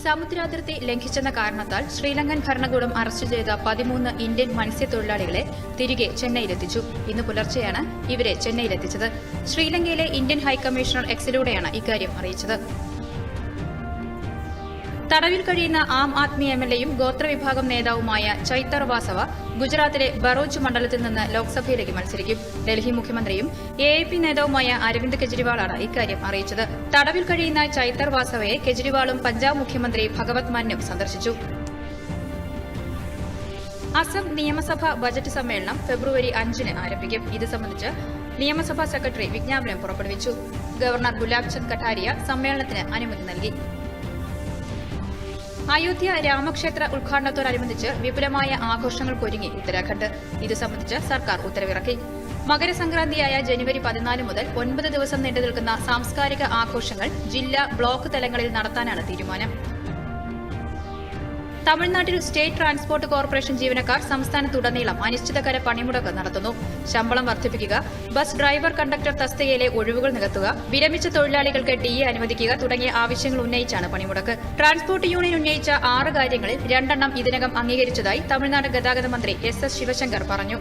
സമുദ്രാതിർത്തി ലംഘിച്ചെന്ന കാരണത്താൽ ശ്രീലങ്കൻ ഭരണകൂടം അറസ്റ്റ് ചെയ്ത 13 ഇന്ത്യൻ മത്സ്യത്തൊഴിലാളികളെ തിരികെ ചെന്നൈയിലെത്തിച്ചു. ഇന്ന് പുലർച്ചെയാണ് ഇവരെ ചെന്നൈയിലെത്തിച്ചത്. ശ്രീലങ്കയിലെ ഇന്ത്യൻ ഹൈക്കമ്മീഷണർ എക്സിലൂടെയാണ് ഇക്കാര്യം അറിയിച്ചത്. തടവിൽ കഴിയുന്ന ആം ആദ്മി എംഎൽഎയും ഗോത്രവിഭാഗം നേതാവുമായ ചൈതർ വാസവ ഗുജറാത്തിലെ ബറോച്ച് മണ്ഡലത്തിൽ നിന്ന് ലോക്സഭയിലേക്ക് മത്സരിക്കും. ഡൽഹി മുഖ്യമന്ത്രിയും എഎപി നേതാവുമായ അരവിന്ദ് കെജ്രിവാളാണ് ഇക്കാര്യം അറിയിച്ചത്. തടവിൽ കഴിയുന്ന ചൈതർ വാസവയെ കെജ്രിവാളും പഞ്ചാബ് മുഖ്യമന്ത്രി ഭഗവത് മാനും സന്ദർശിച്ചു. അസം നിയമസഭാ ബജറ്റ് സമ്മേളനം ഫെബ്രുവരി 5-ന് ആരംഭിക്കും. ഇത് സംബന്ധിച്ച് നിയമസഭാ സെക്രട്ടറി വിജ്ഞാപനം പുറപ്പെടുവിച്ചു. ഗവർണർ ഗുലാബ് ചന്ദ് കട്ടാരിയ സമ്മേളനത്തിന് അനുമതി നൽകി. അയോധ്യ രാമക്ഷേത്ര ഉദ്ഘാടനത്തോടനുബന്ധിച്ച് വിപുലമായ ആഘോഷങ്ങൾക്കൊരുങ്ങി ഉത്തരാഖണ്ഡ്. ഇത് സംബന്ധിച്ച് സർക്കാർ ഉത്തരവിറക്കി. മകരസംക്രാന്തിയായ ജനുവരി 14 മുതൽ 9 ദിവസം നീണ്ടുനിൽക്കുന്ന സാംസ്കാരിക ആഘോഷങ്ങൾ ജില്ലാ, ബ്ലോക്ക് തലങ്ങളിൽ നടത്താനാണ് തീരുമാനം. തമിഴ്നാട്ടിൽ സ്റ്റേറ്റ് ട്രാൻസ്പോർട്ട് കോർപ്പറേഷൻ ജീവനക്കാർ സംസ്ഥാനത്തുടനീളം അനിശ്ചിതകാല പണിമുടക്ക് നടത്തുന്നു. ശമ്പളം വർദ്ധിപ്പിക്കുക, ബസ് ഡ്രൈവർ, കണ്ടക്ടർ തസ്തികയിലെ ഒഴിവുകൾ നികത്തുക, വിരമിച്ച തൊഴിലാളികൾക്ക് ഡിഎ അനുവദിക്കുക തുടങ്ങിയ ആവശ്യങ്ങൾ ഉന്നയിച്ചാണ് പണിമുടക്ക്. ട്രാൻസ്പോർട്ട് യൂണിയൻ ഉന്നയിച്ച 6 കാര്യങ്ങളിൽ 2 ഇതിനകം അംഗീകരിച്ചതായി തമിഴ്നാട് ഗതാഗത മന്ത്രി എസ് ശിവശങ്കർ പറഞ്ഞു.